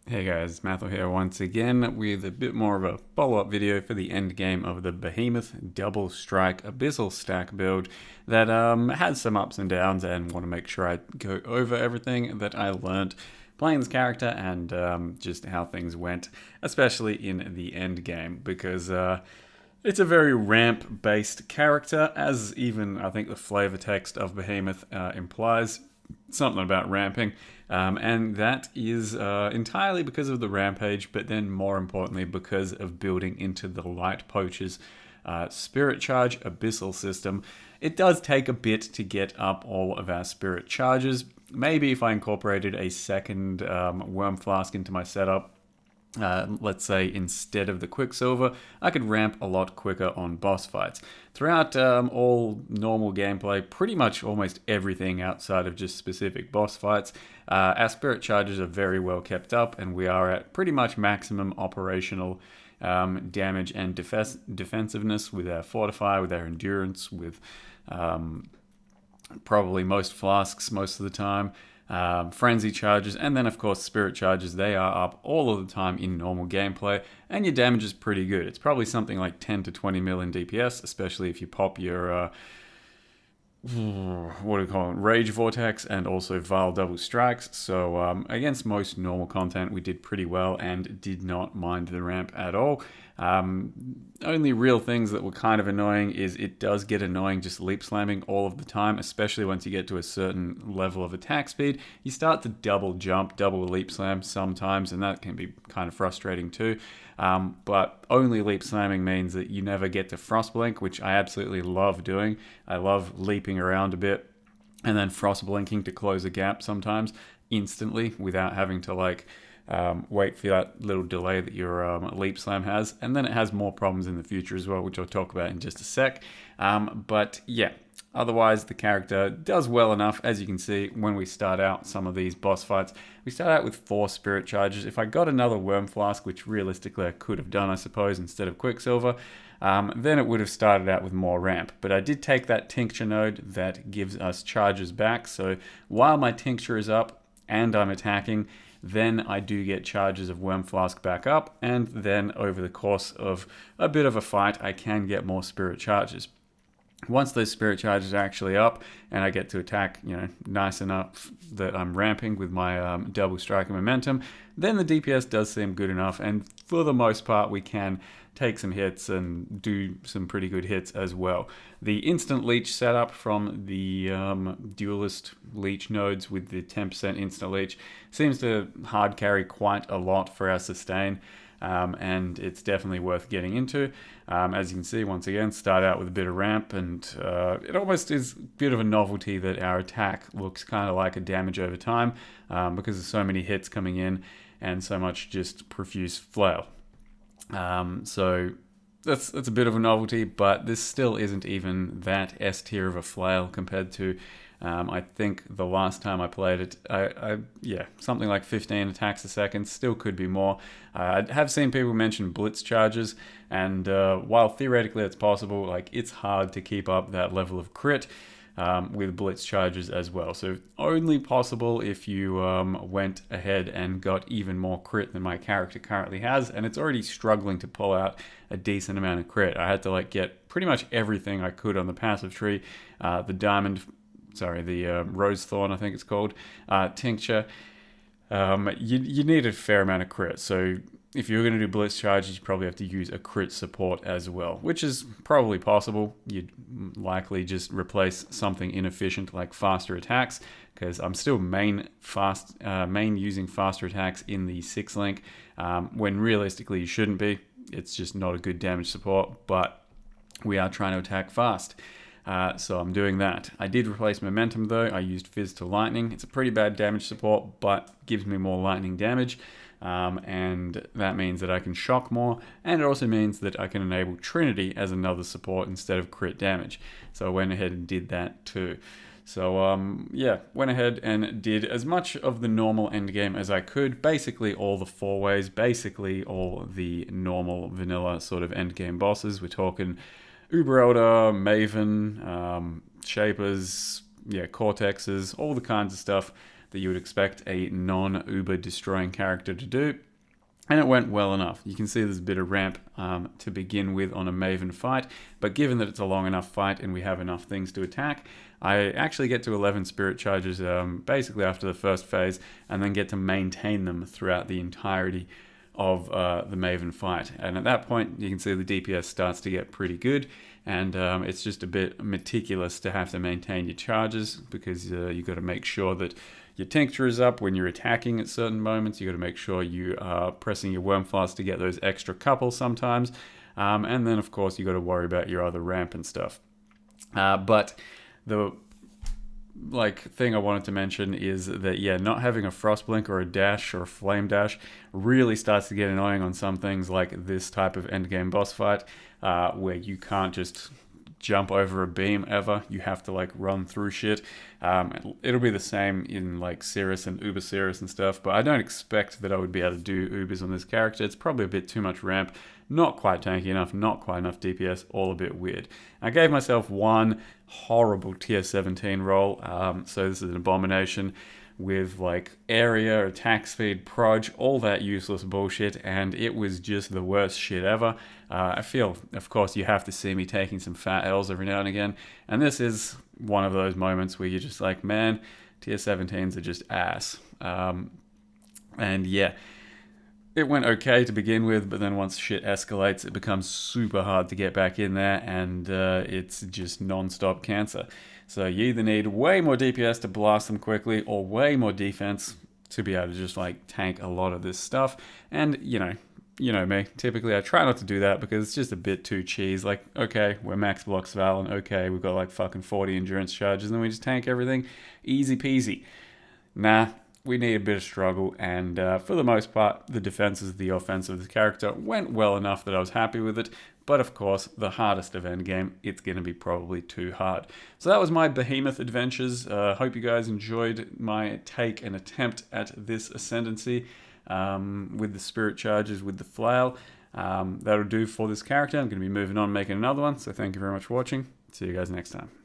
Hey guys, Mathel here once again with a bit more of a follow-up video for the end game of the Behemoth Double Strike Abyssal Stack build that has some ups and downs, and want to make sure I go over everything that I learned playing this character and just how things went, especially in the end game, because it's a very ramp-based character, as even I think the flavor text of Behemoth implies something about ramping, and that is entirely because of the rampage, but then more importantly because of building into the Light Poacher's Spirit Charge Abyssal system. It does take a bit to get up all of our Spirit Charges. Maybe if I incorporated a second Worm Flask into my setup, let's say instead of the Quicksilver, I could ramp a lot quicker on boss fights. Throughout all normal gameplay, pretty much almost everything outside of just specific boss fights, our Spirit Charges are very well kept up, and we are at pretty much maximum operational damage and defensiveness with our Fortify, with our Endurance, with probably most flasks most of the time. Frenzy charges, and then of course Spirit Charges. They are up all of the time in normal gameplay, and your damage is pretty good. It's probably something like 10 to 20 mil in DPS, especially if you pop your what do you call it, Rage Vortex and also Vile Double Strikes. So against most normal content, we did pretty well and did not mind the ramp at all. Only real things that were kind of annoying is it does get annoying just leap slamming all of the time, especially once you get to a certain level of attack speed. You start to double jump, double leap slam sometimes, and that can be kind of frustrating too. But only leap slamming means that you never get to frostblink, which I absolutely love doing. I love leaping around a bit and then frostblinking to close a gap sometimes instantly without having to wait for that little delay that your leap slam has. And then it has more problems in the future as well, which I'll talk about in just a sec. But yeah, otherwise the character does well enough. As you can see, when we start out some of these boss fights, we start out with 4 Spirit Charges. If I got another Worm Flask, which realistically I could have done, I suppose, instead of Quicksilver, then it would have started out with more ramp. But I did take that Tincture node that gives us charges back. So while my Tincture is up and I'm attacking, then I do get charges of Worm Flask back up, and then over the course of a bit of a fight, I can get more Spirit Charges. Once those Spirit Charges are actually up and I get to attack, nice enough that I'm ramping with my double strike and momentum, then the DPS does seem good enough, and for the most part we can take some hits and do some pretty good hits as well. The instant leech setup from the duelist leech nodes with the 10% instant leech seems to hard carry quite a lot for our sustain. And it's definitely worth getting into. As you can see, once again, start out with a bit of ramp, and it almost is a bit of a novelty that our attack looks kind of like a damage over time because there's so many hits coming in and so much just profuse flail. So that's a bit of a novelty, but this still isn't even that S tier of a flail compared to I think the last time I played it, yeah, something like 15 attacks a second. Still could be more. I have seen people mention blitz charges, and while theoretically it's possible, it's hard to keep up that level of crit with blitz charges as well. So only possible if you went ahead and got even more crit than my character currently has, and it's already struggling to pull out a decent amount of crit. I had to get pretty much everything I could on the passive tree, the Rose Thorn, I think it's called, Tincture. You need a fair amount of crit. So if you're going to do blitz charges, you probably have to use a crit support as well, which is probably possible. You'd likely just replace something inefficient like faster attacks, because I'm still main using faster attacks in the 6 link, when realistically you shouldn't be. It's just not a good damage support, but we are trying to attack fast. So I'm doing that. I did replace momentum though. I used Fizz to lightning. It's a pretty bad damage support, but gives me more lightning damage. And that means that I can shock more, and it also means that I can enable Trinity as another support instead of crit damage. So I went ahead and did that too. So yeah, went ahead and did as much of the normal endgame as I could. Basically all the 4 ways, basically all the normal vanilla sort of endgame bosses. We're talking Uber Elder, Maven, Shapers, Cortexes, all the kinds of stuff that you would expect a non-Uber destroying character to do. And it went well enough. You can see there's a bit of ramp to begin with on a Maven fight, but given that it's a long enough fight and we have enough things to attack, I actually get to 11 spirit charges basically after the first phase, and then get to maintain them throughout the entirety of the Maven fight. And at that point, you can see the DPS starts to get pretty good, and it's just a bit meticulous to have to maintain your charges, because you've got to make sure that your tincture is up when you're attacking at certain moments. You've got to make sure you are pressing your wormfloss to get those extra couple sometimes. And then, of course, you've got to worry about your other ramp and stuff. But the thing I wanted to mention is that, yeah, not having a frostblink or a dash or a flame dash really starts to get annoying on some things, like this type of endgame boss fight, where you can't just jump over a beam ever. You have to run through shit. It'll be the same in Cirrus and Uber Cirrus and stuff, but I don't expect that I would be able to do Ubers on this character. It's probably a bit too much ramp, not quite tanky enough, not quite enough DPS, all a bit weird. I gave myself one horrible tier 17 roll, so this is an abomination with area, attack speed, proj, all that useless bullshit, and it was just the worst shit ever. I feel, of course, you have to see me taking some fat L's every now and again, and this is one of those moments where you're just like, man, tier 17s are just ass. And yeah, it went okay to begin with, but then once shit escalates, it becomes super hard to get back in there, and it's just non-stop cancer. So you either need way more DPS to blast them quickly, or way more defense to be able to just tank a lot of this stuff. And you know me, typically I try not to do that because it's just a bit too cheese. Okay, we're max blocks Val, and okay, we've got fucking 40 endurance charges, and then we just tank everything, easy peasy. Nah, we need a bit of struggle, and for the most part, the defenses, the offense of the character went well enough that I was happy with it. But of course, the hardest of endgame, it's going to be probably too hard. So that was my Behemoth adventures. Hope you guys enjoyed my take and attempt at this ascendancy with the spirit charges, with the flail. That'll do for this character. I'm going to be moving on, making another one. So thank you very much for watching. See you guys next time.